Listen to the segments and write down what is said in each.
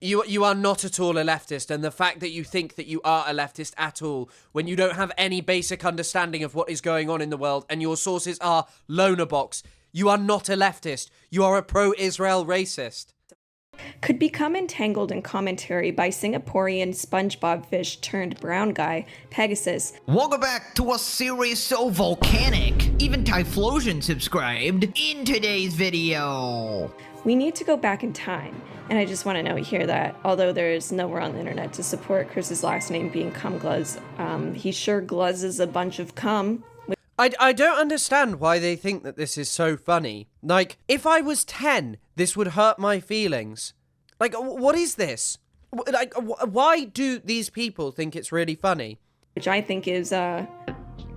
You are not at all a leftist, and the fact that you think that you are a leftist at all, when you don't have any basic understanding of what is going on in the world, and your sources are Loner Box, you are not a leftist. You are a pro-Israel racist. Could become entangled in commentary by Singaporean SpongeBob fish turned brown guy, Pegasus. Welcome back to a series so volcanic, even Typhlosion subscribed in today's video. We need to go back in time, and I just want to note here that although there is nowhere on the internet to support Chris's last name being Cumgluz, he sure gluzzes a bunch of cum. I don't understand why they think that this is so funny. Like, if I was 10, this would hurt my feelings. Like, what is this? Like, why do these people think it's really funny? Which I think is,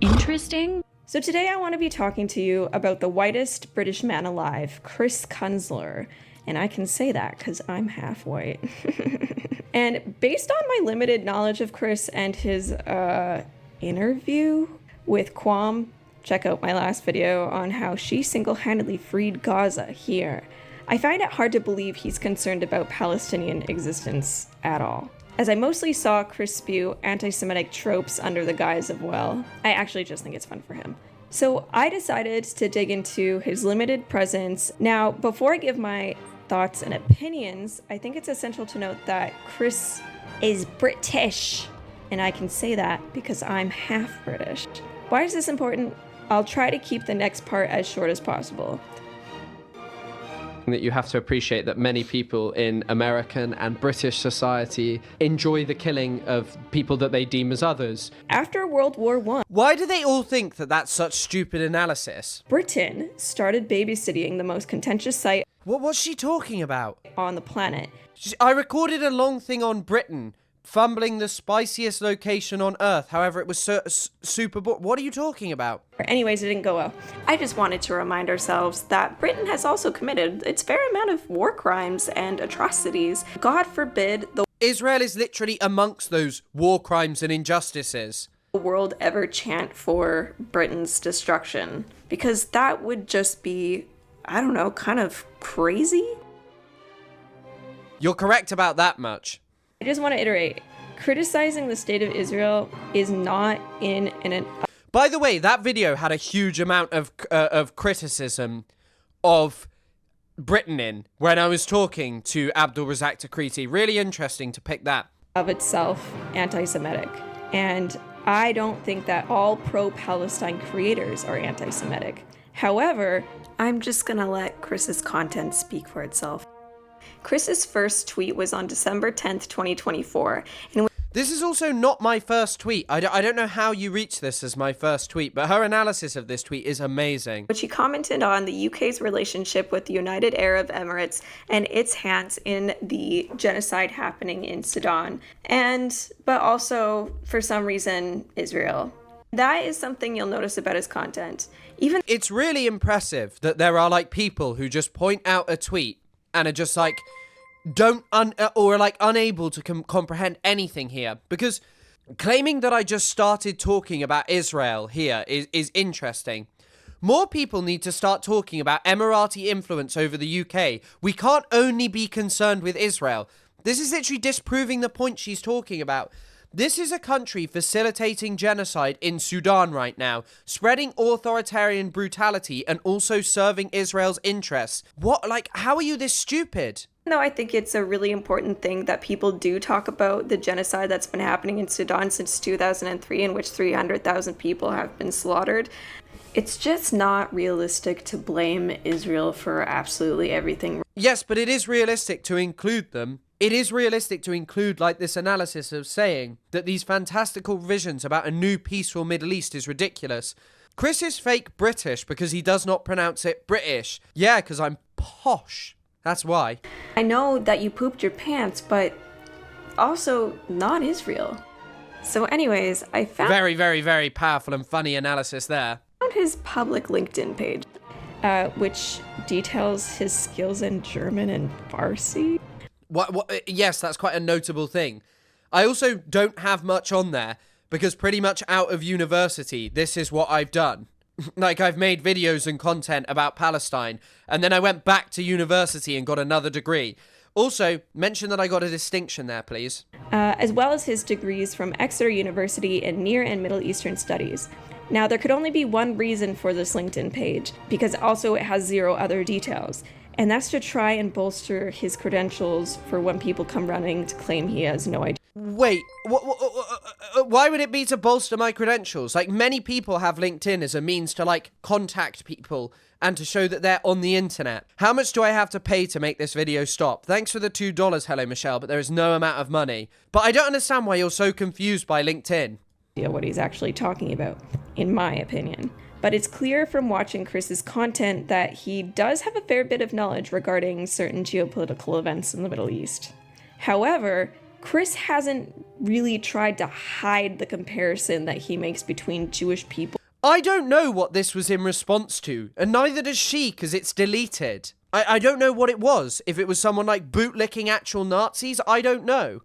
interesting. So today I want to be talking to you about the whitest British man alive, Chris Kunzler. And I can say that because I'm half white. And based on my limited knowledge of Chris and his, interview with Quam, check out my last video on how she single-handedly freed Gaza here. I find it hard to believe he's concerned about Palestinian existence at all, as I mostly saw Chris spew anti-Semitic tropes under the guise of, well, I actually just think it's fun for him. So I decided to dig into his limited presence. Now, before I give my thoughts and opinions, I think it's essential to note that Chris is British, and I can say that because I'm half British. Why is this important? I'll try to keep the next part as short as possible. That you have to appreciate that many people in American and British society enjoy the killing of people that they deem as others. After World War I, Why do they all think that that's such stupid analysis? Britain started babysitting the most contentious site What's she talking about? on the planet. I recorded a long thing on Britain, fumbling the spiciest location on Earth. However, it was super What are you talking about? Anyways, it didn't go well. I just wanted to remind ourselves that Britain has also committed its fair amount of war crimes and atrocities. God forbid the Israel is literally amongst those war crimes and injustices. world ever chant for Britain's destruction, because that would just be, I don't know, kind of crazy. You're correct about that much. I just want to iterate, criticizing the state of Israel is not in an... By the way, that video had a huge amount of criticism of Britain in when I was talking to Abdul Razak Takriti. Really interesting to pick that. of itself anti-Semitic. And I don't think that all pro-Palestine creators are anti-Semitic. However, I'm just gonna let Chris's content speak for itself. Chris's first tweet was on December 10th, 2024. And This is also not my first tweet. I don't know how you reached this as my first tweet, but her analysis of this tweet is amazing. which he commented on the UK's relationship with the United Arab Emirates and its hands in the genocide happening in Sudan, but also, for some reason, Israel. That is something you'll notice about his content. It's really impressive that there are like people who just point out a tweet and are just like unable to comprehend anything here, because claiming that I just started talking about Israel here is interesting. More people need to start talking about Emirati influence over the UK. We can't only be concerned with Israel. This is literally disproving the point she's talking about. This is a country facilitating genocide in Sudan right now, spreading authoritarian brutality and also serving Israel's interests. How are you this stupid? No, I think it's a really important thing that people do talk about the genocide that's been happening in Sudan since 2003, in which 300,000 people have been slaughtered. It's just not realistic to blame Israel for absolutely everything. Yes, but it is realistic to include them. It is realistic to include this analysis of saying that these fantastical visions about a new peaceful Middle East is ridiculous. Chris is fake British because he does not pronounce it British. Yeah, because I'm posh. That's why. I know that you pooped your pants, but also not Israel. So anyways, I found Very, very, very powerful and funny analysis there. his public LinkedIn page, which details his skills in German and Farsi. Yes, that's quite a notable thing. I also don't have much on there because pretty much out of university, this is what I've done. I've made videos and content about Palestine, and then I went back to university and got another degree. Also, mention that I got a distinction there, please. As well as his degrees from Exeter University in Near and Middle Eastern Studies. Now, there could only be one reason for this LinkedIn page, because also it has 0 other details, and that's to try and bolster his credentials for when people come running to claim he has no idea. Wait, why would it be to bolster my credentials? Like, many people have LinkedIn as a means to, like, contact people and to show that they're on the internet. How much do I have to pay to make this video stop? Thanks for the $2, hello Michelle, but there is no amount of money. But I don't understand why you're so confused by LinkedIn. What he's actually talking about, in my opinion. But it's clear from watching Chris's content that he does have a fair bit of knowledge regarding certain geopolitical events in the Middle East. However, Chris hasn't really tried to hide the comparison that he makes between Jewish people. I don't know what this was in response to, and neither does she, because it's deleted. I don't know what it was. If it was someone like bootlicking actual Nazis, I don't know.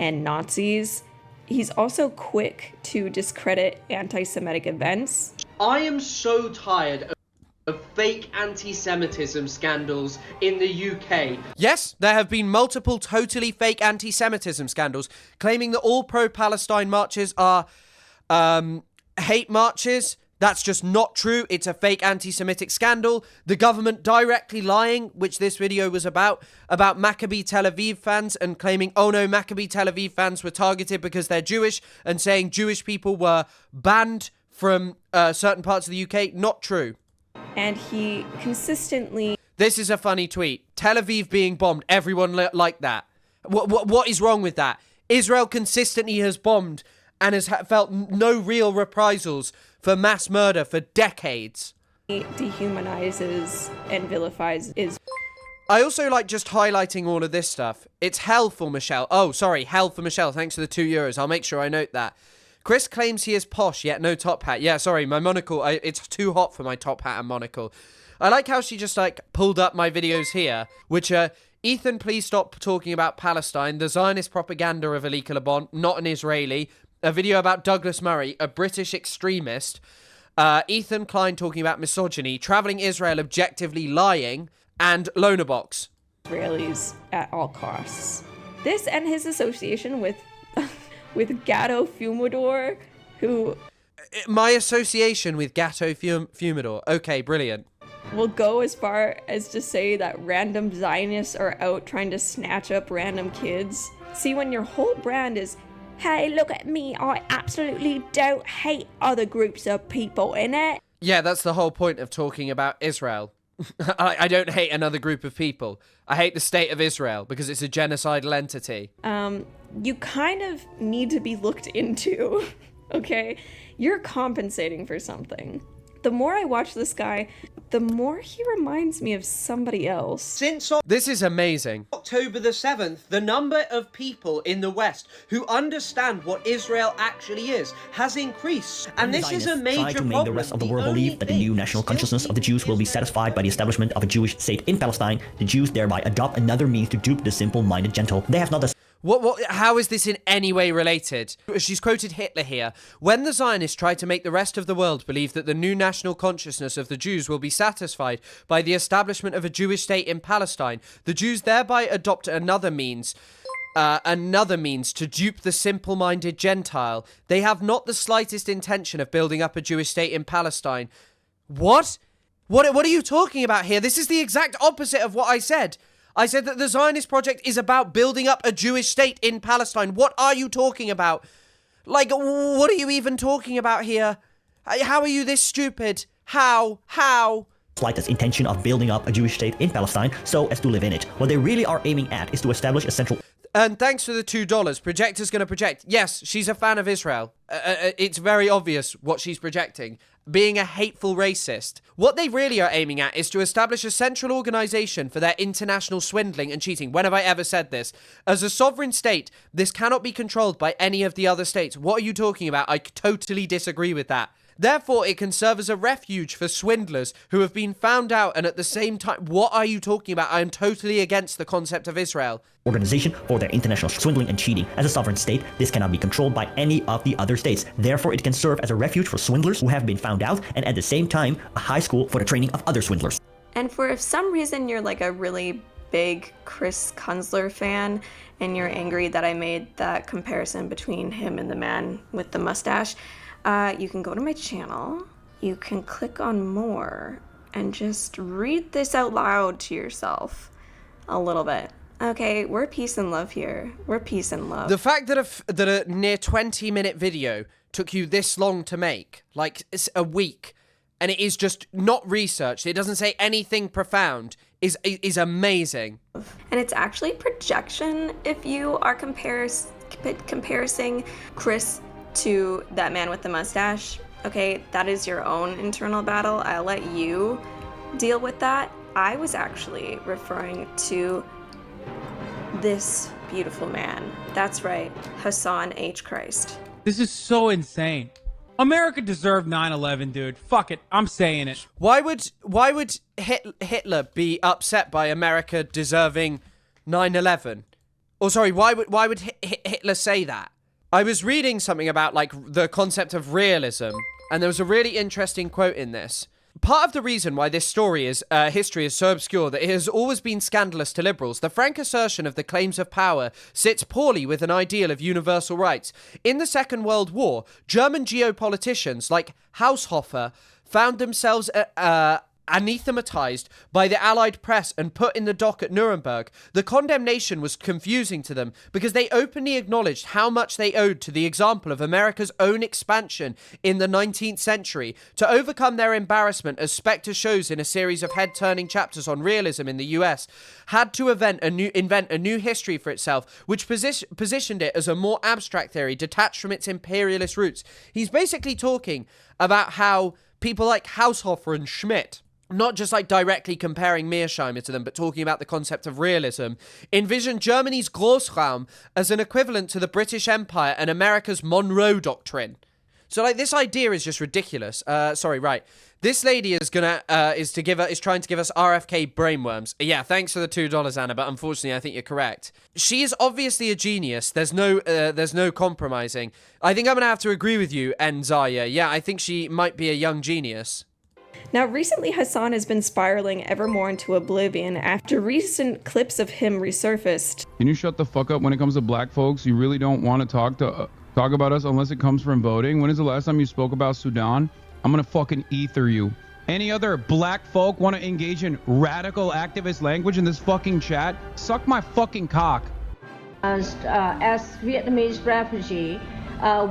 And Nazis. He's also quick to discredit anti-Semitic events. I am so tired of fake anti-Semitism scandals in the UK. Yes, there have been multiple totally fake anti-Semitism scandals claiming that all pro-Palestine marches are hate marches. That's just not true. It's a fake anti-Semitic scandal. The government directly lying, which this video was about Maccabi Tel Aviv fans and claiming, oh no, Maccabi Tel Aviv fans were targeted because they're Jewish, and saying Jewish people were banned from certain parts of the UK. Not true. And he consistently... This is a funny tweet. Tel Aviv being bombed. Everyone liked that. What is wrong with that? Israel consistently has bombed and has felt no real reprisals for mass murder for decades. Dehumanizes and vilifies Israel. I also like just highlighting all of this stuff. It's hell for Michelle. Oh, sorry, hell for Michelle. Thanks for the €2. I'll make sure I note that. Chris claims he is posh, yet no top hat. Yeah, sorry, my monocle, it's too hot for my top hat and monocle. I like how she just, like, pulled up my videos here, which are, Ethan, please stop talking about Palestine, the Zionist propaganda of Ali Kalabon, not an Israeli, a video about Douglas Murray, a British extremist, Ethan Klein talking about misogyny, traveling Israel objectively lying, and Loner Box. Israelis at all costs. This and his association with Gatto Fumador, who... My association with Gatto Fumador. Okay, brilliant. Will go as far as to say that random Zionists are out trying to snatch up random kids. See, when your whole brand is, hey, look at me, I absolutely don't hate other groups of people, innit? Yeah, that's the whole point of talking about Israel. I don't hate another group of people. I hate the state of Israel because it's a genocidal entity. You kind of need to be looked into, okay? You're compensating for something. The more I watch this guy, the more he reminds me of somebody else. This is amazing. October the 7th, the number of people in the West who understand what Israel actually is has increased. And this is a major try to make the rest of the world believe that the new national consciousness of the Jews will be satisfied by the establishment of a Jewish state in Palestine. The Jews thereby adopt another means to dupe the simple-minded gentle. They have not the... How is this in any way related? She's quoted Hitler here. When the Zionists try to make the rest of the world believe that the new national consciousness of the Jews will be satisfied by the establishment of a Jewish state in Palestine, the Jews thereby adopt another means to dupe the simple-minded Gentile. They have not the slightest intention of building up a Jewish state in Palestine. What? What are you talking about here? This is the exact opposite of what I said. I said that the Zionist project is about building up a Jewish state in Palestine. What are you talking about? Like, what are you even talking about here? How are you this stupid? How? slightest intention of building up a Jewish state in Palestine so as to live in it. What they really are aiming at is to establish a central... And thanks for the $2. Projector's going to project. Yes, she's a fan of Israel. It's very obvious what she's projecting. Being a hateful racist. What they really are aiming at is to establish a central organization for their international swindling and cheating. When have I ever said this? As a sovereign state, this cannot be controlled by any of the other states. What are you talking about? I totally disagree with that. Therefore, it can serve as a refuge for swindlers who have been found out, and at the same time, what are you talking about? I am totally against the concept of Israel. Organization for their international swindling and cheating. As a sovereign state, this cannot be controlled by any of the other states. Therefore, it can serve as a refuge for swindlers who have been found out, and at the same time, a high school for the training of other swindlers. And for if some reason you're like a really big Chris Kunzler fan and you're angry that I made that comparison between him and the man with the mustache, you can go to my channel, you can click on more, and just read this out loud to yourself a little bit. Okay, we're peace and love here. We're peace and love. The fact that a near 20-minute video took you this long to make, like it's a week, and it is just not researched, it doesn't say anything profound, is amazing. And it's actually projection if you are comparing Chris to that man with the mustache. Okay, that is your own internal battle. I'll let you deal with that. I was actually referring to this beautiful man. That's right, Hasan H. Christ. This is so insane. America deserved 9/11, dude. Fuck it, I'm saying it. Why would Hitler be upset by America deserving 9/11? Or sorry, why would Hitler say that? I was reading something about like the concept of realism, and there was a really interesting quote in this. Part of the reason why this history is so obscure that it has always been scandalous to liberals, the frank assertion of the claims of power sits poorly with an ideal of universal rights. In the Second World War, German geopoliticians like Haushofer found themselves anathematized by the Allied press and put in the dock at Nuremberg. The condemnation was confusing to them because they openly acknowledged how much they owed to the example of America's own expansion in the 19th century. To overcome their embarrassment, as Spectre shows in a series of head-turning chapters on realism in the US, had to invent a new history for itself, which positioned it as a more abstract theory detached from its imperialist roots. He's basically talking about how people like Haushofer and Schmidt, not just like directly comparing Mearsheimer to them, but talking about the concept of realism, envision Germany's Großraum as an equivalent to the British Empire and America's Monroe Doctrine. So like this idea is just ridiculous. This lady is trying to give us RFK brainworms. Yeah, thanks for the $2, Anna, but unfortunately I think you're correct. She is obviously a genius. There's no compromising. I think I'm gonna have to agree with you, Enzaya. Yeah, I think she might be a young genius. Now, recently, Hasan has been spiraling ever more into oblivion after recent clips of him resurfaced. Can you shut the fuck up when it comes to black folks? You really don't want to talk about us unless it comes from voting? When is the last time you spoke about Sudan? I'm gonna fucking ether you. Any other black folk want to engage in radical activist language in this fucking chat? Suck my fucking cock. As Vietnamese refugee,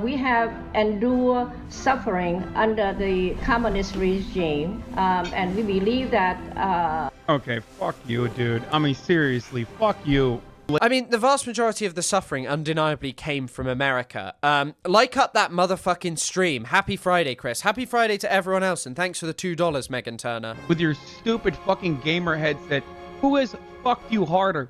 we have endured suffering under the communist regime, and we believe that... Okay, fuck you, dude. I mean, seriously, fuck you. I mean, the vast majority of the suffering undeniably came from America. Like up that motherfucking stream. Happy Friday, Chris. Happy Friday to everyone else, and thanks for the $2, Megan Turner. With your stupid fucking gamer headset, who has fucked you harder?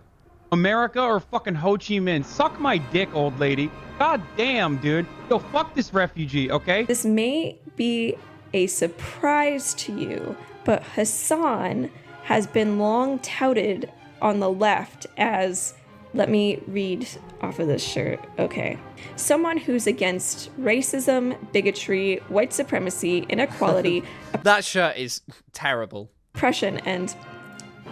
America or fucking Ho Chi Minh? Suck my dick, old lady. God damn, dude. Yo, fuck this refugee, okay? This may be a surprise to you, but Hasan has been long touted on the left as, let me read off of this shirt, okay. Someone who's against racism, bigotry, white supremacy, inequality. That shirt is terrible. Oppression, and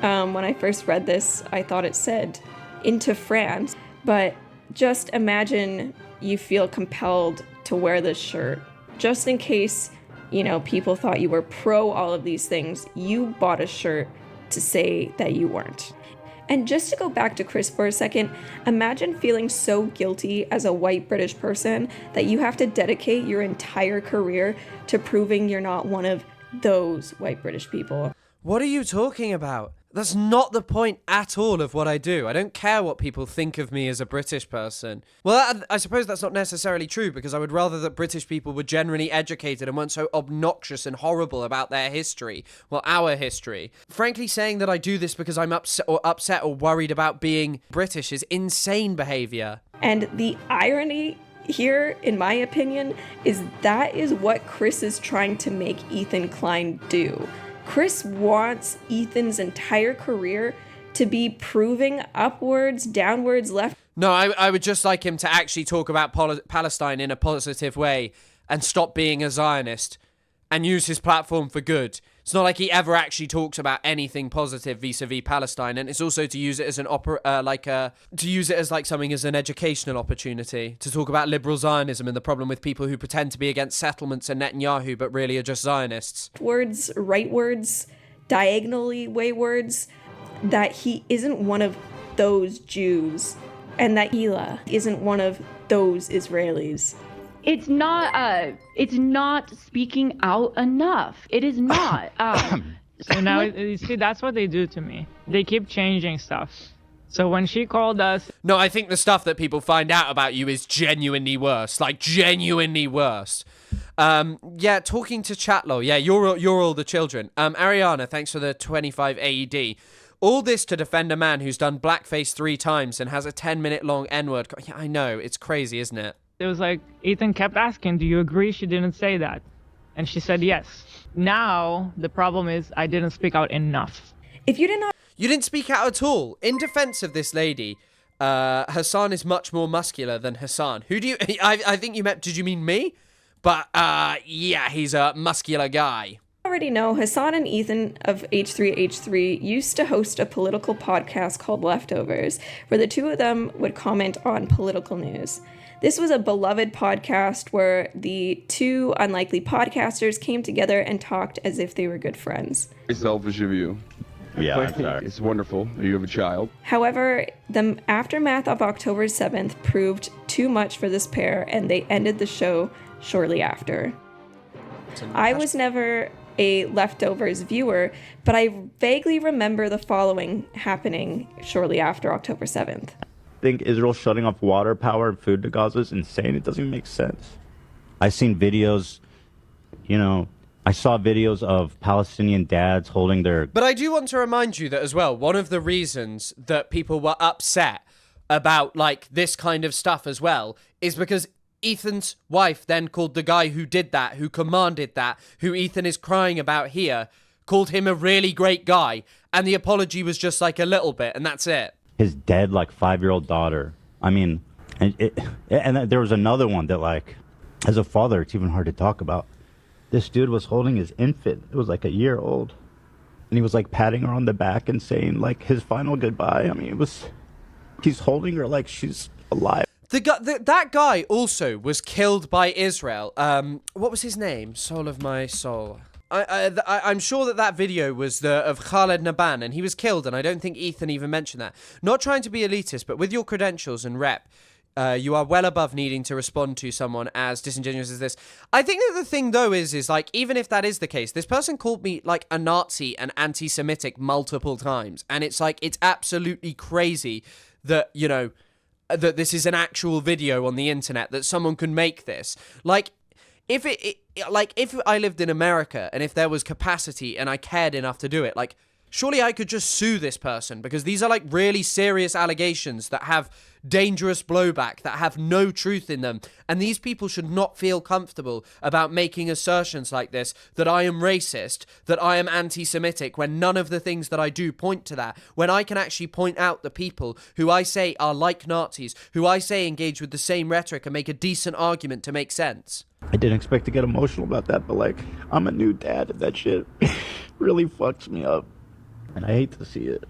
when I first read this, I thought it said, into France, but just imagine you feel compelled to wear this shirt. Just in case, people thought you were pro all of these things, you bought a shirt to say that you weren't. And just to go back to Chris for a second, imagine feeling so guilty as a white British person that you have to dedicate your entire career to proving you're not one of those white British people. What are you talking about? That's not the point at all of what I do. I don't care what people think of me as a British person. Well, I suppose that's not necessarily true, because I would rather that British people were generally educated and weren't so obnoxious and horrible about their history. Well, our history. Frankly, saying that I do this because I'm upset or worried about being British is insane behavior. And the irony here, in my opinion, is that is what Chris is trying to make Ethan Klein do. Chris wants Ethan's entire career to be proving upwards, downwards, left. No, I would just like him to actually talk about Palestine in a positive way and stop being a Zionist and use his platform for good. It's not like he ever actually talks about anything positive vis-a-vis Palestine, and it's also to use it as something as an educational opportunity to talk about liberal Zionism and the problem with people who pretend to be against settlements and Netanyahu but really are just Zionists. Words, right words, diagonally way words, that he isn't one of those Jews, and that Hila isn't one of those Israelis. It's not speaking out enough. It is not. So now, you see, that's what they do to me. They keep changing stuff. So when she called us... No, I think the stuff that people find out about you is genuinely worse. Like, genuinely worse. Yeah, talking to Chatlow. Yeah, you're all the children. Ariana, thanks for the 25 AED. All this to defend a man who's done blackface 3 times and has a 10-minute long N-word. Yeah, I know. It's crazy, isn't it? It was like, Ethan kept asking, do you agree she didn't say that? And she said yes. Now, the problem is I didn't speak out enough. If you did not... You didn't speak out at all. In defense of this lady, Hasan is much more muscular than Hasan. Who do you... I think you meant... Did you mean me? But, yeah, he's a muscular guy. Already know, Hasan and Ethan of H3H3 used to host a political podcast called Leftovers, where the two of them would comment on political news. This was a beloved podcast where the two unlikely podcasters came together and talked as if they were good friends. Very selfish of you. Yeah, I'm sorry. It's wonderful that you have a child. However, the aftermath of October 7th proved too much for this pair, and they ended the show shortly after. I was never a Leftovers viewer, but I vaguely remember the following happening shortly after October 7th. I think Israel shutting off water, power, and food to Gaza is insane. It doesn't even make sense. I've seen videos, I saw videos of Palestinian dads holding their... But I do want to remind you that as well, one of the reasons that people were upset about, like, this kind of stuff as well, is because Ethan's wife then called the guy who did that, who commanded that, who Ethan is crying about here, called him a really great guy, and the apology was just like a little bit, and that's it. His dead, 5-year-old daughter. I mean, and there was another one that, as a father, it's even hard to talk about. This dude was holding his infant. It was a year old. And he was patting her on the back and saying his final goodbye. I mean, he's holding her like she's alive. That guy also was killed by Israel. What was his name? Soul of my soul. I'm sure that video was of Khaled Naban, and he was killed, and I don't think Ethan even mentioned that. Not trying to be elitist, but with your credentials and rep, you are well above needing to respond to someone as disingenuous as this. I think that the thing, though, is even if that is the case, this person called me, a Nazi and anti-Semitic multiple times, and it's absolutely crazy that, that this is an actual video on the internet, that someone can make this. If if I lived in America and if there was capacity and I cared enough to do it, surely I could just sue this person, because these are really serious allegations that have dangerous blowback, that have no truth in them. And these people should not feel comfortable about making assertions like this, that I am racist, that I am anti-Semitic, when none of the things that I do point to that, when I can actually point out the people who I say are like Nazis, who I say engage with the same rhetoric and make a decent argument to make sense. I didn't expect to get emotional about that, but I'm a new dad, and that shit really fucks me up. And I hate to see it.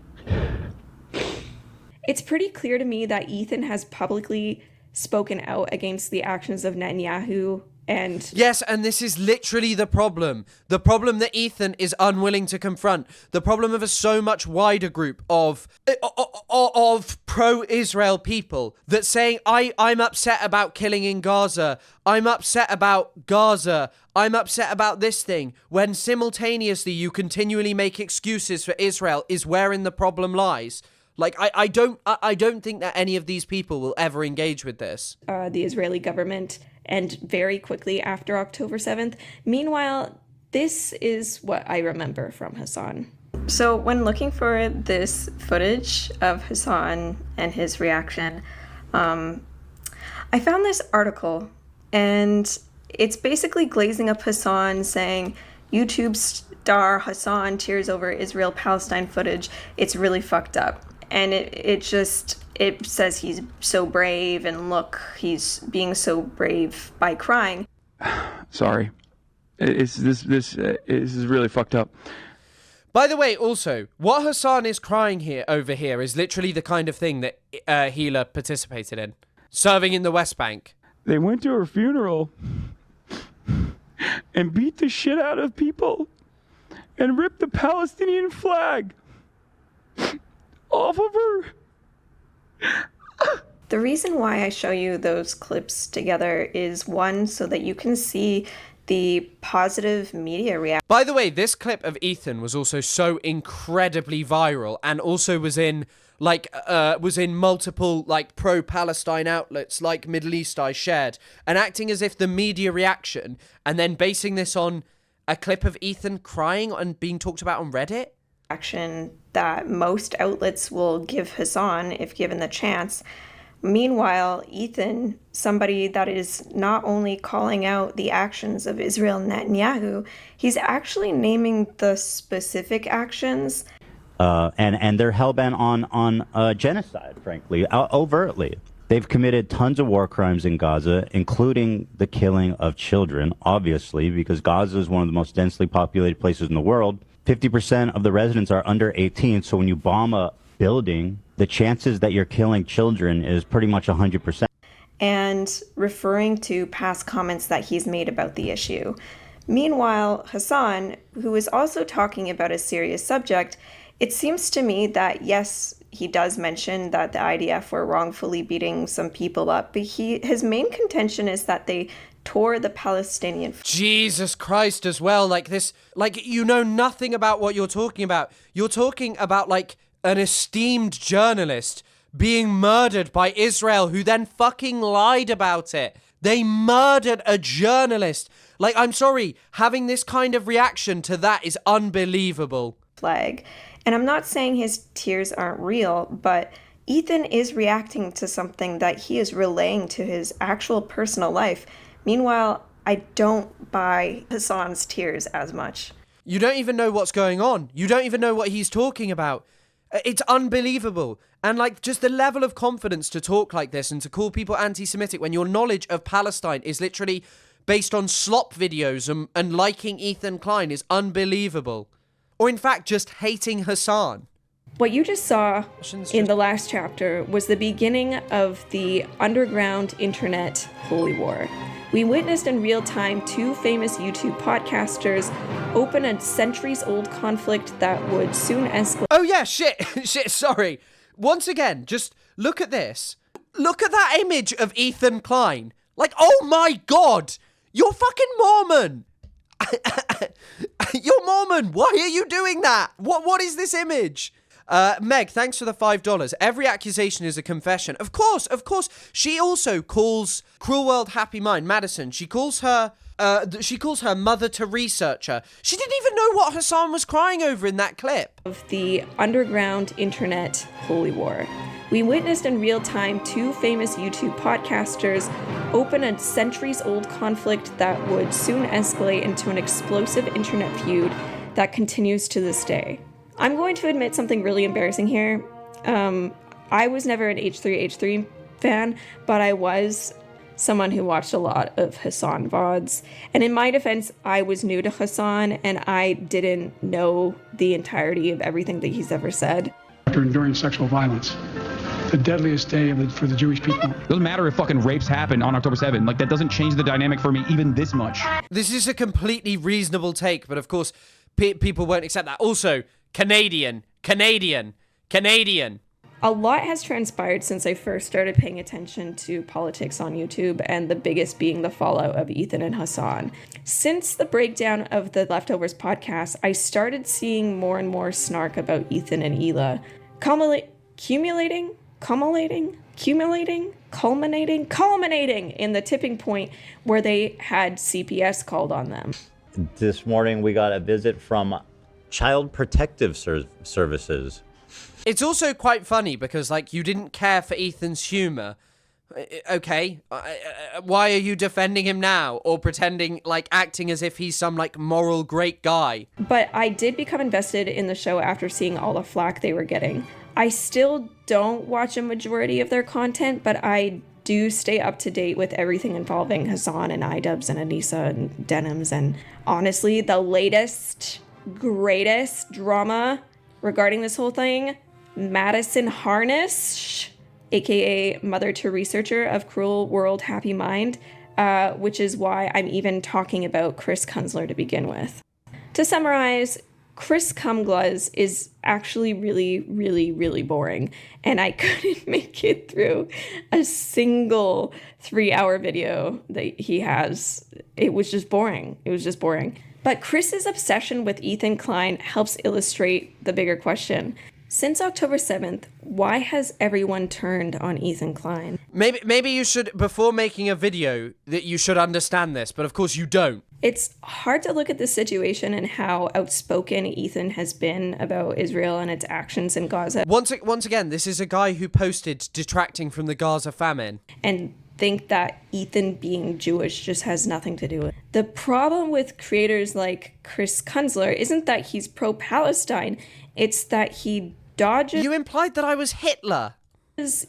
It's pretty clear to me that Ethan has publicly spoken out against the actions of Netanyahu and... Yes, and this is literally the problem. The problem that Ethan is unwilling to confront. The problem of a so much wider group of pro-Israel people that saying, I'm upset about killing in Gaza. I'm upset about Gaza. I'm upset about this thing. When simultaneously you continually make excuses for Israel is wherein the problem lies. I don't think that any of these people will ever engage with this. The Israeli government, and very quickly after October 7th. Meanwhile, this is what I remember from Hasan. So when looking for this footage of Hasan and his reaction, I found this article, and it's basically glazing up Hasan saying, YouTube star Hasan tears over Israel-Palestine footage. It's really fucked up. And it says he's so brave, and look, he's being so brave by crying. Sorry. this is really fucked up. By the way, also, what Hasan is crying over here is literally the kind of thing that Hila participated in. Serving in the West Bank. They went to her funeral and beat the shit out of people and ripped the Palestinian flag off of her. The reason why I show you those clips together is, one, so that you can see the positive media reaction. By the way, this clip of Ethan was also so incredibly viral, and also was in multiple like pro-Palestine outlets like Middle East Eye shared, and acting as if the media reaction, and then basing this on a clip of Ethan crying and being talked about on Reddit. Action that most outlets will give Hasan if given the chance. Meanwhile, Ethan, somebody that is not only calling out the actions of Israel Netanyahu, he's actually naming the specific actions. And they're hellbent on genocide, frankly, overtly. They've committed tons of war crimes in Gaza, including the killing of children, obviously, because Gaza is one of the most densely populated places in the world. 50% of the residents are under 18, so when you bomb a building, the chances that you're killing children is pretty much 100%. And referring to past comments that he's made about the issue. Meanwhile, Hasan, who is also talking about a serious subject, it seems to me that, yes, he does mention that the IDF were wrongfully beating some people up, but his main contention is that they tore the Palestinian... Jesus Christ as well, like this, like you know nothing about what you're talking about. You're talking about like an esteemed journalist being murdered by Israel who then fucking lied about it. They murdered a journalist. Like, I'm sorry, having this kind of reaction to that is unbelievable. Flag. And I'm not saying his tears aren't real, but Ethan is reacting to something that he is relaying to his actual personal life. Meanwhile, I don't buy Hasan's tears as much. You don't even know what's going on. You don't even know what he's talking about. It's unbelievable. And like just the level of confidence to talk like this and to call people anti-Semitic when your knowledge of Palestine is literally based on slop videos and liking Ethan Klein is unbelievable. Or in fact, just hating Hasan. What you just saw in the last chapter was the beginning of the underground internet holy war. We witnessed in real time two famous YouTube podcasters open a centuries-old conflict that would soon escalate. Oh yeah, shit, sorry. Once again, just look at this. Look at that image of Ethan Klein. Like, oh my God, you're fucking Mormon. You're Mormon. Why are you doing that? What is this image? Meg, thanks for the $5. Every accusation is a confession. Of course. She also calls Cruel World Happy Mind, Madison. She calls her Mother Teresa. She didn't even know what Hasan was crying over in that clip. Of the underground internet holy war. We witnessed in real time two famous YouTube podcasters open a centuries-old conflict that would soon escalate into an explosive internet feud that continues to this day. I'm going to admit something really embarrassing here. I was never an H3H3 fan, but I was someone who watched a lot of Hasan VODs. And in my defense, I was new to Hasan and I didn't know the entirety of everything that he's ever said. After enduring sexual violence, the deadliest day for the Jewish people. Doesn't matter if fucking rapes happen on October 7th. Like, that doesn't change the dynamic for me even this much. This is a completely reasonable take, but of course, people won't accept that. Also, Canadian. A lot has transpired since I first started paying attention to politics on YouTube, and the biggest being the fallout of Ethan and Hasan. Since the breakdown of the Leftovers podcast, I started seeing more and more snark about Ethan and Hila, culminating in the tipping point where they had CPS called on them. This morning we got a visit from Child Protective Services. It's also quite funny because, like, you didn't care for Ethan's humor. Okay, why are you defending him now or pretending, like, acting as if he's some, like, moral great guy? But I did become invested in the show after seeing all the flack they were getting. I still don't watch a majority of their content, but I do stay up to date with everything involving Hasan and iDubbbz and Anissa and Denims. And honestly, the latest, greatest drama regarding this whole thing, Madison Harnish, aka mother to researcher of Cruel World Happy Mind, which is why I'm even talking about Chris Kunzler to begin with. To summarize, Chris Cumgluz is actually really, really, really boring, and I couldn't make it through a single 3-hour video that he has. It was just boring. But Chris's obsession with Ethan Klein helps illustrate the bigger question. Since October 7th, why has everyone turned on Ethan Klein? Maybe you should, before making a video, that you should understand this, but of course you don't. It's hard to look at the situation and how outspoken Ethan has been about Israel and its actions in Gaza. Once again, this is a guy who posted detracting from the Gaza famine. And think that Ethan being Jewish just has nothing to do with it. The problem with creators like Chris Kunzler isn't that he's pro-Palestine, it's that he dodges... You implied that I was Hitler.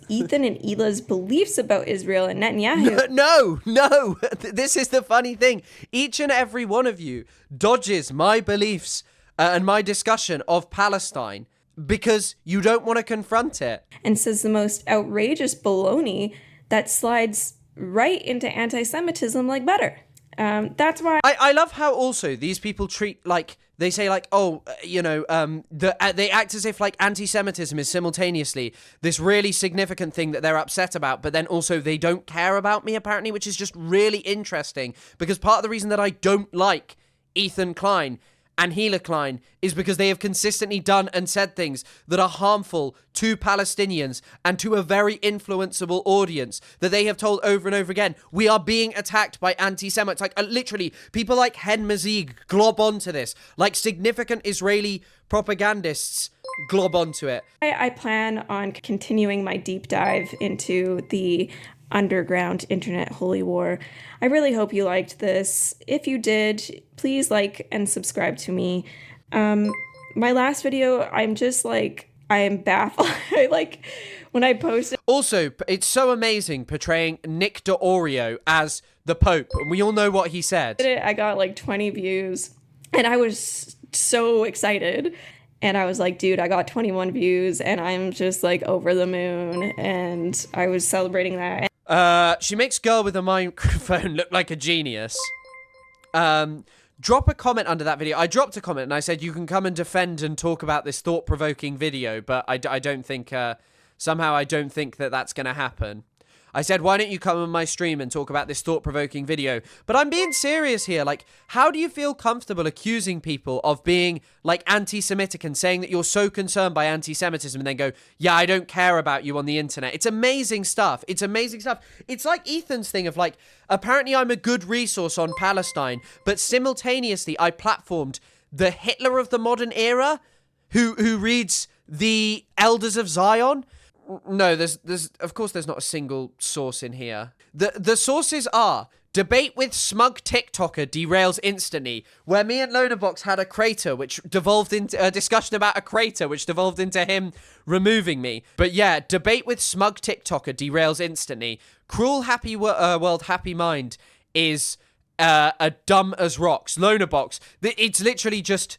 Ethan and Hila's beliefs about Israel and Netanyahu. No. This is the funny thing. Each and every one of you dodges my beliefs and my discussion of Palestine because you don't want to confront it. And says the most outrageous baloney that slides right into anti-Semitism like butter. That's why I love how also these people treat, like, they say like, oh, they act as if like anti-Semitism is simultaneously this really significant thing that they're upset about, but then also they don't care about me apparently, which is just really interesting, because part of the reason that I don't like Ethan Klein and Hila Klein is because they have consistently done and said things that are harmful to Palestinians and to a very influenceable audience that they have told over and over again. We are being attacked by anti-Semites. Like, literally, people like Hen Mazig glob onto this. Like, significant Israeli propagandists glob onto it. I plan on continuing my deep dive into the underground internet holy war. I really hope you liked this. If you did, please like and subscribe to me. My last video, I'm just like, I am baffled. When I posted. Also, it's so amazing portraying Nick DeOrio as the Pope, and we all know what he said. I got like 20 views, and I was so excited. And I was like, dude, I got 21 views, and I'm just like over the moon, and I was celebrating that. She makes girl with a microphone look like a genius. Drop a comment under that video. I dropped a comment and I said you can come and defend and talk about this thought-provoking video, but I don't think, somehow I don't think that that's going to happen. I said, why don't you come on my stream and talk about this thought-provoking video? But I'm being serious here. Like, how do you feel comfortable accusing people of being, like, anti-Semitic and saying that you're so concerned by anti-Semitism and then go, yeah, I don't care about you on the internet? It's amazing stuff. It's amazing stuff. It's like Ethan's thing of, like, apparently I'm a good resource on Palestine, but simultaneously I platformed the Hitler of the modern era who reads the Elders of Zion. No, there's of course there's not a single source in here. The sources are debate with smug TikToker derails instantly, where me and Lonabox had a crater which devolved into a discussion about a crater which devolved into him removing me. But yeah, debate with smug TikToker derails instantly. Cruel Happy World Happy Mind is a dumb as rocks. Lonabox. It's literally just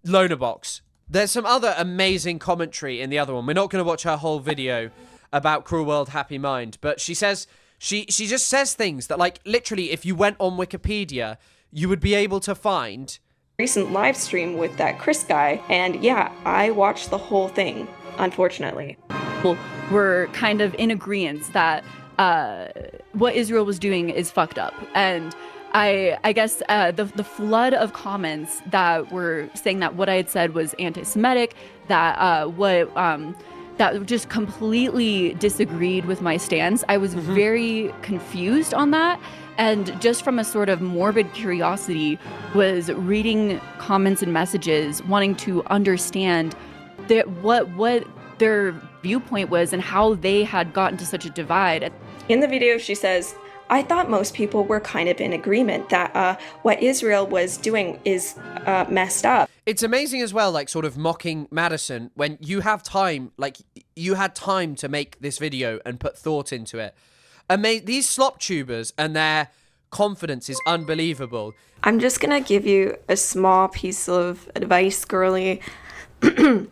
Lonabox. There's some other amazing commentary in the other one. We're not going to watch her whole video about Cruel World Happy Mind, but she says, she just says things that, like, literally, if you went on Wikipedia, you would be able to find. Recent live stream with that Chris guy, and yeah, I watched the whole thing, unfortunately. Well, we're kind of in agreement that what Israel was doing is fucked up, and I guess the flood of comments that were saying that what I had said was anti-Semitic, that that just completely disagreed with my stance. I was very confused on that, and just from a sort of morbid curiosity was reading comments and messages, wanting to understand what their viewpoint was and how they had gotten to such a divide. In the video, she says, I thought most people were kind of in agreement that what Israel was doing is messed up. It's amazing as well, like, sort of mocking Madison when you have time, like, you had time to make this video and put thought into it. These slop tubers and their confidence is unbelievable. I'm just gonna give you a small piece of advice, girly.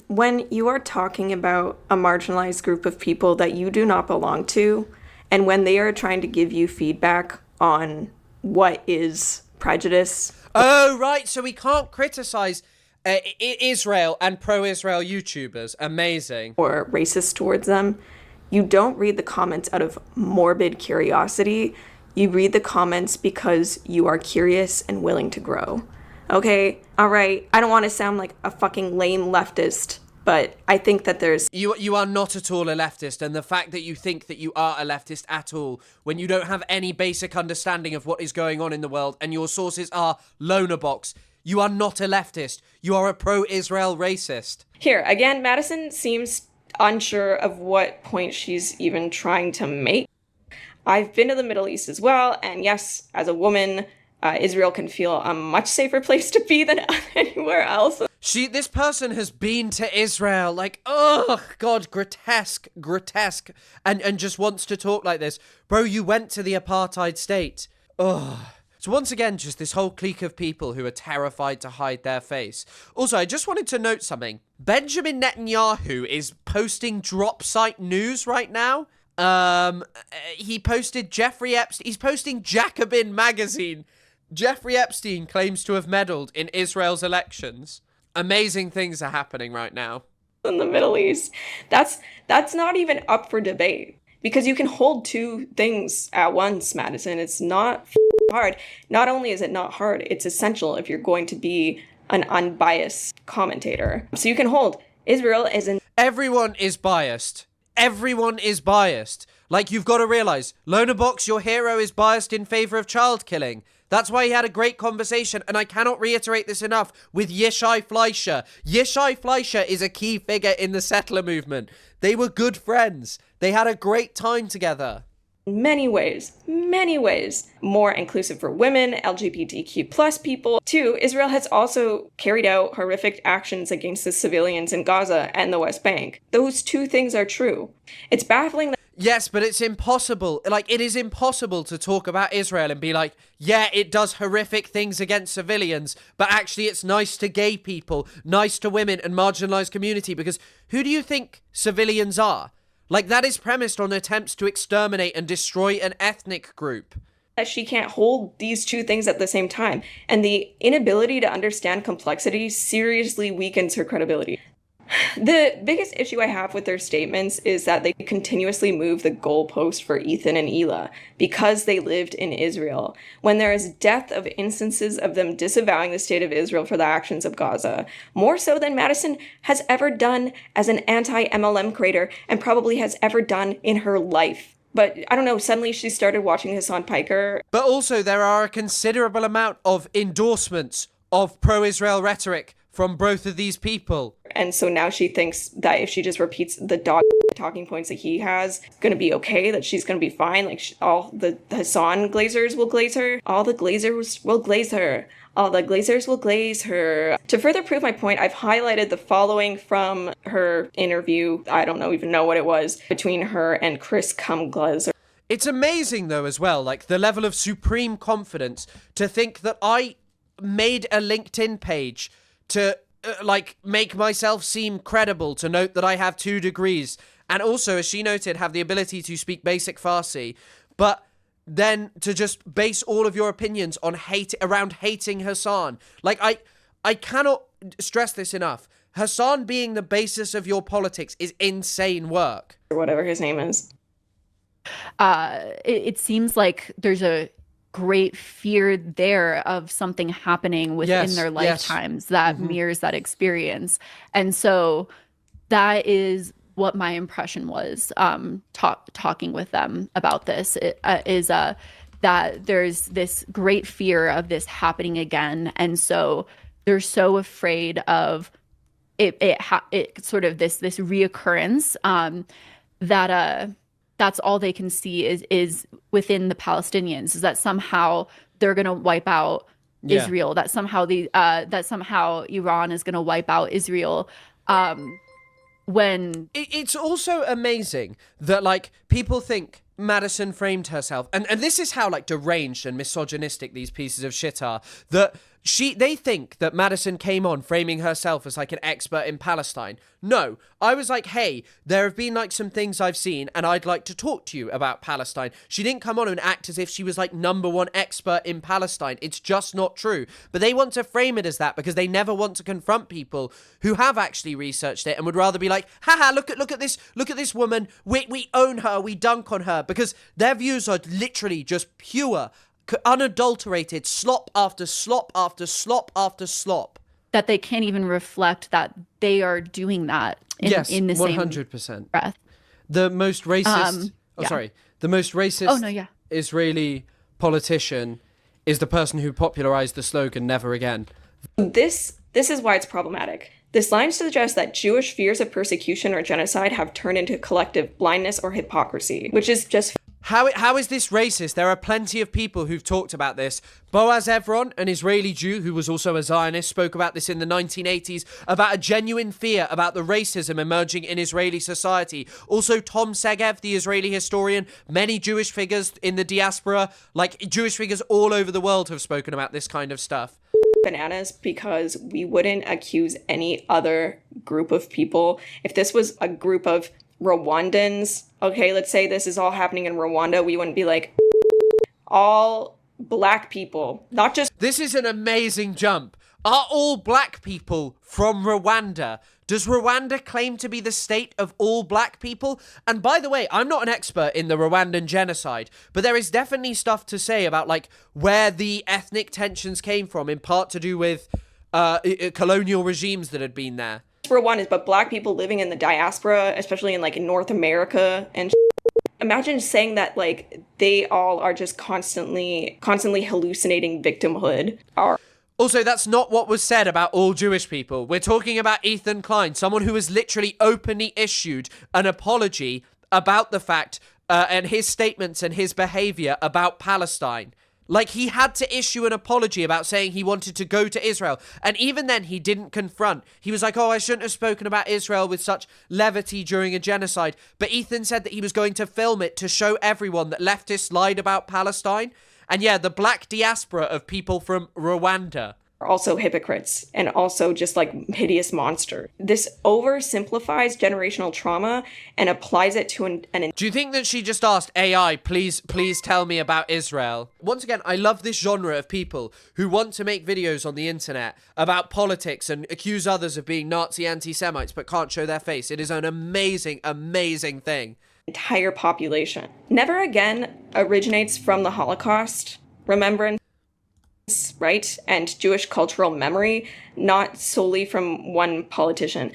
When you are talking about a marginalized group of people that you do not belong to, and when they are trying to give you feedback on what is prejudice. Oh, right. So we can't criticize Israel and pro-Israel YouTubers. Amazing. Or racist towards them. You don't read the comments out of morbid curiosity. You read the comments because you are curious and willing to grow. Okay? All right. I don't want to sound like a fucking lame leftist, but I think that there's... You are not at all a leftist, and the fact that you think that you are a leftist at all, when you don't have any basic understanding of what is going on in the world, and your sources are Loner Box, you are not a leftist. You are a pro-Israel racist. Here, again, Madison seems unsure of what point she's even trying to make. I've been to the Middle East as well, and yes, as a woman, Israel can feel a much safer place to be than anywhere else. This person has been to Israel, like, oh God, grotesque, and just wants to talk like this. Bro, you went to the apartheid state. Ugh. So once again, just this whole clique of people who are terrified to hide their face. Also, I just wanted to note something. Benjamin Netanyahu is posting drop site news right now. He posted Jeffrey Epstein. He's posting Jacobin magazine. Jeffrey Epstein claims to have meddled in Israel's elections. Amazing things are happening right now. In the Middle East. That's not even up for debate. Because you can hold two things at once, Madison. It's not hard. Not only is it not hard, it's essential if you're going to be an unbiased commentator. So you can hold Israel as an... Everyone is biased. Everyone is biased. Like, you've got to realize, Loner Box, your hero, is biased in favor of child killing. That's why he had a great conversation, and I cannot reiterate this enough, with Yishai Fleischer. Yishai Fleischer is a key figure in the settler movement. They were good friends. They had a great time together. Many ways, more inclusive for women, LGBTQ plus people. 2, Israel has also carried out horrific actions against the civilians in Gaza and the West Bank. Those two things are true. It's baffling that... Yes, but it's impossible. Like, it is impossible to talk about Israel and be like, yeah, it does horrific things against civilians, but actually it's nice to gay people, nice to women and marginalized community, because who do you think civilians are? Like, that is premised on attempts to exterminate and destroy an ethnic group. That she can't hold these two things at the same time, and the inability to understand complexity seriously weakens her credibility. The biggest issue I have with their statements is that they continuously move the goalpost for Ethan and Hila because they lived in Israel, when there is depth of instances of them disavowing the state of Israel for the actions of Gaza, more so than Madison has ever done as an anti-MLM creator and probably has ever done in her life. But I don't know, suddenly she started watching Hasan Piker. But also there are a considerable amount of endorsements of pro-Israel rhetoric from both of these people. And so now she thinks that if she just repeats the dog talking points that he has, it's going to be okay, that she's going to be fine. Like, all the Hasan glazers will glaze her. All the glazers will glaze her. All the glazers will glaze her. To further prove my point, I've highlighted the following from her interview. I don't even know what it was, between her and Chris Cumglazer. It's amazing, though, as well, like, the level of supreme confidence to think that I made a LinkedIn page to make myself seem credible, to note that I have 2 degrees, and also, as she noted, have the ability to speak basic Farsi, but then to just base all of your opinions on hating Hasan. Like, I cannot stress this enough. Hasan being the basis of your politics is insane work. Or whatever his name is. It seems like there's a great fear there of something happening within their lifetimes that mirrors that experience. And so that is what my impression was talking with them about this, is that there's this great fear of this happening again. And so they're so afraid of it sort of this reoccurrence, that that's all they can see is within the Palestinians, is that somehow they're going to wipe out Yeah. Israel, that somehow Iran is going to wipe out Israel. When it's also amazing that like people think Madison framed herself, and this is how like deranged and misogynistic these pieces of shit are, that they think that Madison came on framing herself as like an expert in Palestine. No, I was like, hey, there have been like some things I've seen and I'd like to talk to you about Palestine. She didn't come on and act as if she was like #1 expert in Palestine. It's just not true. But they want to frame it as that because they never want to confront people who have actually researched it and would rather be like, haha, look at this woman. We own her, we dunk on her, because their views are literally just pure, unadulterated slop after slop after slop after slop. That they can't even reflect that they are doing that in the 100%. same breath. The most racist, the most racist Israeli politician is the person who popularized the slogan "Never Again." This is why it's problematic. This line suggests that Jewish fears of persecution or genocide have turned into collective blindness or hypocrisy, which is just... How is this racist? There are plenty of people who've talked about this. Boaz Evron, an Israeli Jew who was also a Zionist, spoke about this in the 1980s, about a genuine fear about the racism emerging in Israeli society. Also, Tom Segev, the Israeli historian, many Jewish figures in the diaspora, like Jewish figures all over the world, have spoken about this kind of stuff. Bananas, because we wouldn't accuse any other group of people. If this was a group of Rwandans, okay, let's say this is all happening in Rwanda, we wouldn't be like, all black people, not just... This is an amazing jump. Are all black people from Rwanda? Does Rwanda claim to be the state of all black people? And by the way, I'm not an expert in the Rwandan genocide, but there is definitely stuff to say about like where the ethnic tensions came from, in part to do with colonial regimes that had been there. Rwandans, but black people living in the diaspora, especially in like in North America and imagine saying that like they all are just constantly hallucinating victimhood. Also, that's not what was said about all Jewish people. We're talking about Ethan Klein, someone who has literally openly issued an apology about the fact and his statements and his behavior about Palestine. Like, he had to issue an apology about saying he wanted to go to Israel. And even then, he didn't confront. He was like, oh, I shouldn't have spoken about Israel with such levity during a genocide. But Ethan said that he was going to film it to show everyone that leftists lied about Palestine. And yeah, the black diaspora of people from Rwanda are also hypocrites and also just like hideous monster. This oversimplifies generational trauma and applies it to an... Do you think that she just asked AI, please tell me about Israel? Once again, I love this genre of people who want to make videos on the internet about politics and accuse others of being Nazi anti-Semites but can't show their face. It is an amazing, amazing thing. Entire population. Never Again originates from the Holocaust remembrance, right? And Jewish cultural memory, not solely from one politician.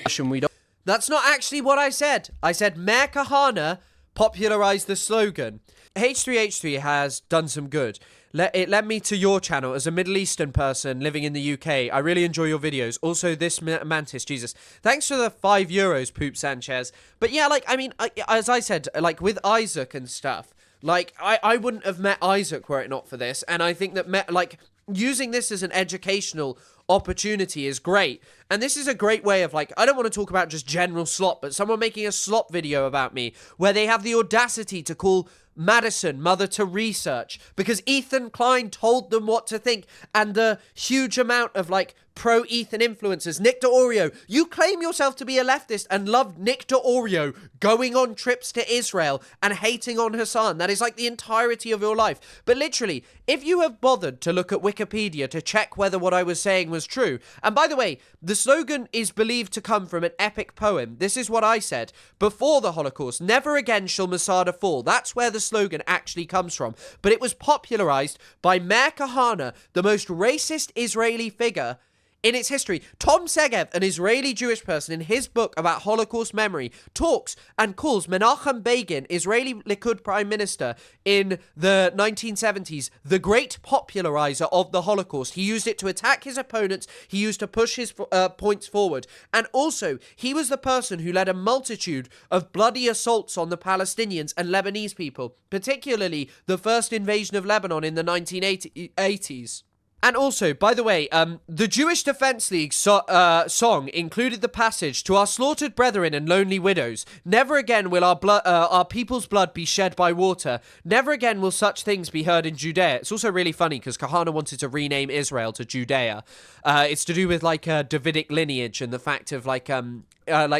That's not actually what I said. I said Meir Kahane popularized the slogan. H3H3 has done some good. It led me to your channel as a Middle Eastern person living in the UK. I really enjoy your videos. Also, this Mantis, Jesus. Thanks for the €5, Poop Sanchez. But yeah, like, I mean, as I said, like, with Isaac and stuff, like, I wouldn't have met Isaac were it not for this. And I think that, like, using this as an educational opportunity is great. And this is a great way of, like, I don't want to talk about just general slop, but someone making a slop video about me where they have the audacity to call Madison mother to research because Ethan Klein told them what to think, and the huge amount of like pro-Ethan influencers. Nick DeOrio, you claim yourself to be a leftist and loved Nick DeOrio going on trips to Israel and hating on Hasan. That is like the entirety of your life. But literally, if you have bothered to look at Wikipedia to check whether what I was saying was true, and by the way, the slogan is believed to come from an epic poem. This is what I said before the Holocaust. Never again shall Masada fall. That's where the slogan actually comes from. But it was popularized by Meir Kahane, the most racist Israeli figure in its history. Tom Segev, an Israeli Jewish person, in his book about Holocaust memory, talks and calls Menachem Begin, Israeli Likud prime minister in the 1970s, the great popularizer of the Holocaust. He used it to attack his opponents. He used to push his points forward. And also, he was the person who led a multitude of bloody assaults on the Palestinians and Lebanese people, particularly the first invasion of Lebanon in the 1980s. And also, by the way, the Jewish Defense League song included the passage, "To our slaughtered brethren and lonely widows, never again will our people's blood be shed by water. Never again will such things be heard in Judea." It's also really funny because Kahana wanted to rename Israel to Judea. It's to do with like Davidic lineage and the fact of like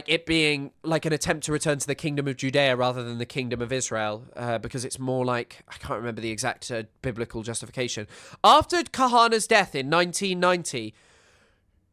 it being like an attempt to return to the kingdom of Judea rather than the kingdom of Israel, because it's more like, I can't remember the exact biblical justification. After Kahana's death in 1990,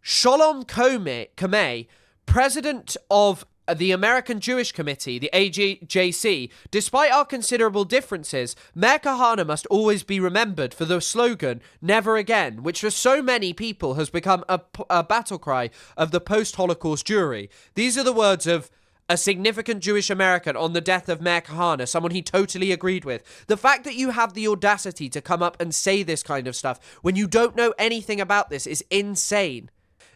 Sholom Kamei, president of the American Jewish Committee, the AJC, despite our considerable differences, Meir Kahana must always be remembered for the slogan, "Never Again," which for so many people has become a battle cry of the post-Holocaust Jewry. These are the words of a significant Jewish American on the death of Meir Kahana, someone he totally agreed with. The fact that you have the audacity to come up and say this kind of stuff when you don't know anything about this is insane.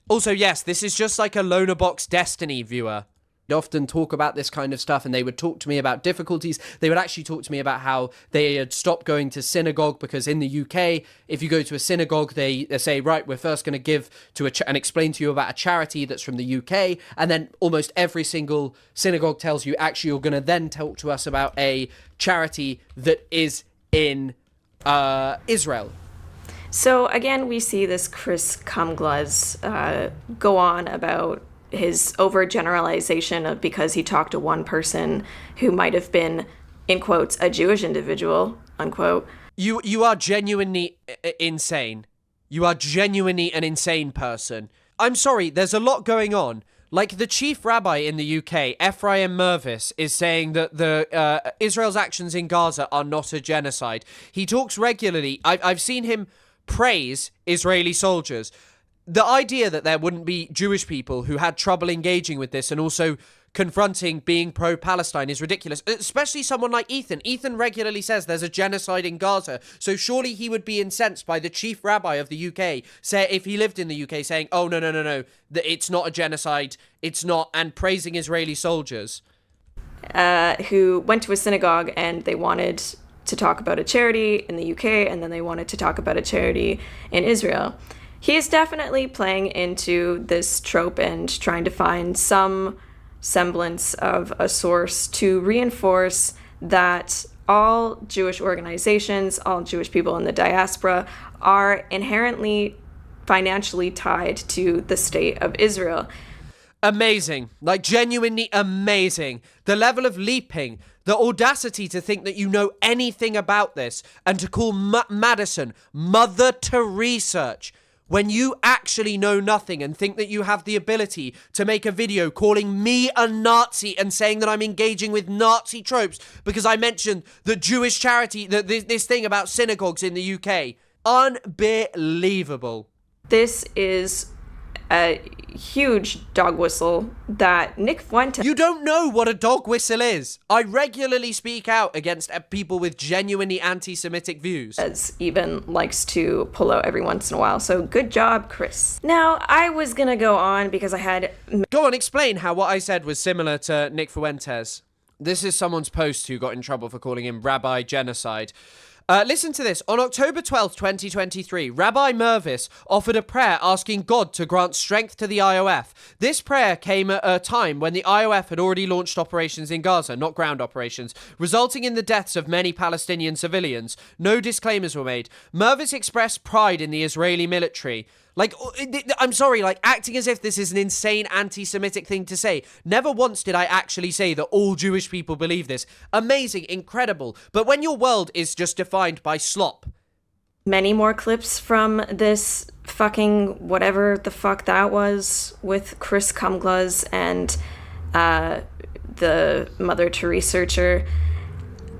Also, yes, this is just like a Loner Box Destiny viewer. They often talk about this kind of stuff, and they would talk to me about difficulties. They would actually talk to me about how they had stopped going to synagogue because in the UK, if you go to a synagogue, they say, right, we're first going to give to and explain to you about a charity that's from the UK, and then almost every single synagogue tells you, actually, you're going to then talk to us about a charity that is in Israel. So again, we see this Chris Cumgluz go on about his overgeneralization of because he talked to one person who might have been, in quotes, a Jewish individual, unquote. You are genuinely insane. You are genuinely an insane person. I'm sorry, there's a lot going on. Like the chief rabbi in the UK, Ephraim Mervis, is saying that Israel's actions in Gaza are not a genocide. He talks regularly. I've seen him praise Israeli soldiers. The idea that there wouldn't be Jewish people who had trouble engaging with this and also confronting being pro-Palestine is ridiculous, especially someone like Ethan. Ethan regularly says there's a genocide in Gaza, so surely he would be incensed by the chief rabbi of the UK, say if he lived in the UK, saying, oh, no, that it's not a genocide, it's not, and praising Israeli soldiers. Who went to a synagogue and they wanted to talk about a charity in the UK, and then they wanted to talk about a charity in Israel. He's definitely playing into this trope and trying to find some semblance of a source to reinforce that all Jewish organizations, all Jewish people in the diaspora are inherently financially tied to the state of Israel. Amazing. Like, genuinely amazing. The level of leaping, the audacity to think that you know anything about this, and to call Madison Mother Teresa when you actually know nothing and think that you have the ability to make a video calling me a Nazi and saying that I'm engaging with Nazi tropes because I mentioned the Jewish charity, this thing about synagogues in the UK. Unbelievable. This is a huge dog whistle that Nick Fuentes... You don't know what a dog whistle is. I regularly speak out against people with genuinely anti-Semitic views. As even likes to pull out every once in a while. So good job, Chris. Now, I was gonna go on because I had... Go on, explain how what I said was similar to Nick Fuentes. This is someone's post who got in trouble for calling him Rabbi Genocide. Listen to this. On October 12th, 2023, Rabbi Mervis offered a prayer asking God to grant strength to the IOF. This prayer came at a time when the IOF had already launched operations in Gaza, not ground operations, resulting in the deaths of many Palestinian civilians. No disclaimers were made. Mervis expressed pride in the Israeli military. Like, I'm sorry, like, acting as if this is an insane anti-Semitic thing to say. Never once did I actually say that all Jewish people believe this. Amazing, incredible. But when your world is just defined by slop. Many more clips from this fucking whatever the fuck that was with Chris Cumgluz and the Mother Teresa searcher.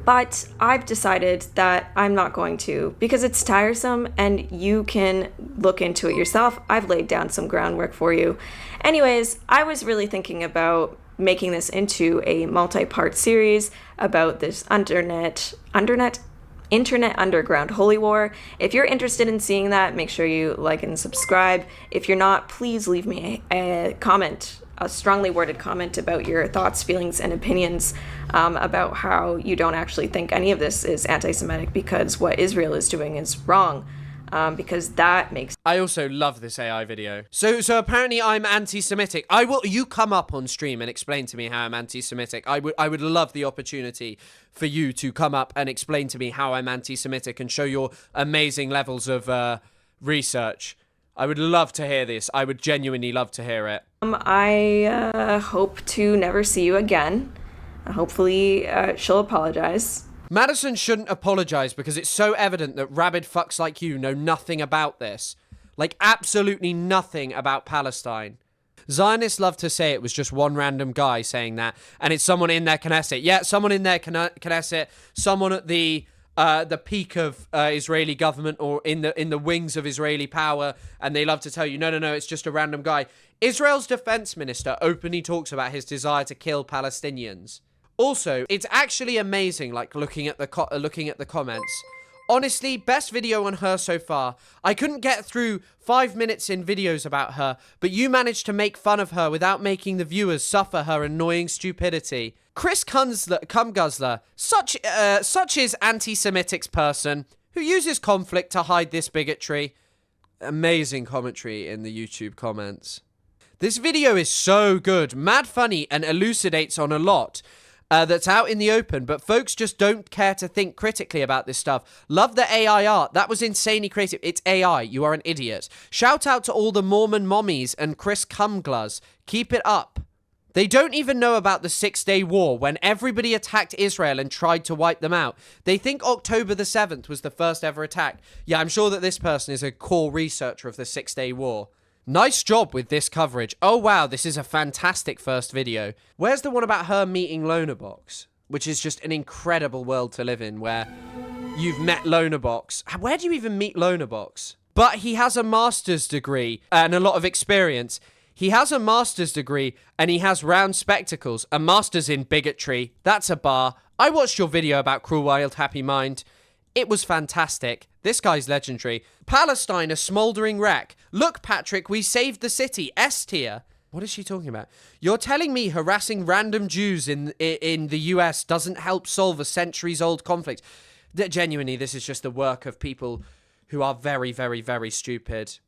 But I've decided that I'm not going to because it's tiresome and you can look into it yourself. I've laid down some groundwork for you. Anyways, I was really thinking about making this into a multi-part series about this internet underground holy war. If you're interested in seeing that, make sure you like and subscribe. If you're not, please leave me a comment, a strongly worded comment about your thoughts, feelings, and opinions about how you don't actually think any of this is anti-Semitic because what Israel is doing is wrong. because that makes... I also love this AI video. So apparently I'm anti-Semitic. You come up on stream and explain to me how I'm anti-Semitic. I would love the opportunity for you to come up and explain to me how I'm anti-Semitic and show your amazing levels of research. I would love to hear this. I would genuinely love to hear it. I hope to never see you again. Hopefully she'll apologize. Madison shouldn't apologize because it's so evident that rabid fucks like you know nothing about this. Like, absolutely nothing about Palestine. Zionists love to say it was just one random guy saying that, and it's someone in their Knesset. Yeah, someone in their Knesset, someone at the peak of Israeli government or in the wings of Israeli power, and they love to tell you, no, it's just a random guy. Israel's defense minister openly talks about his desire to kill Palestinians. Also, it's actually amazing, like, looking at the comments. Honestly, best video on her so far. I couldn't get through 5 minutes in videos about her, but you managed to make fun of her without making the viewers suffer her annoying stupidity. Chris Cumguzzler, such is anti-Semitic's person who uses conflict to hide this bigotry. Amazing commentary in the YouTube comments. This video is so good, mad funny, and elucidates on a lot that's out in the open, but folks just don't care to think critically about this stuff. Love the AI art. That was insanely creative. It's AI. You are an idiot. Shout out to all the Mormon mommies and Chris Cumgluz. Keep it up. They don't even know about the 6-Day War when everybody attacked Israel and tried to wipe them out. They think October the 7th was the first ever attack. Yeah, I'm sure that this person is a core researcher of the 6-Day War. Nice job with this coverage. Oh wow, this is a fantastic first video. Where's the one about her meeting Lonerbox? Which is just an incredible world to live in where you've met Lonerbox. Where do you even meet Lonerbox? But he has a master's degree and a lot of experience. He has a master's degree and he has round spectacles. A master's in bigotry. That's a bar. I watched your video about Cruel Wild Happy Mind. It was fantastic. This guy's legendary. Palestine, a smouldering wreck. Look, Patrick, we saved the city. S tier. What is she talking about? You're telling me harassing random Jews in the US doesn't help solve a centuries-old conflict? Genuinely, this is just the work of people who are very, very, very stupid.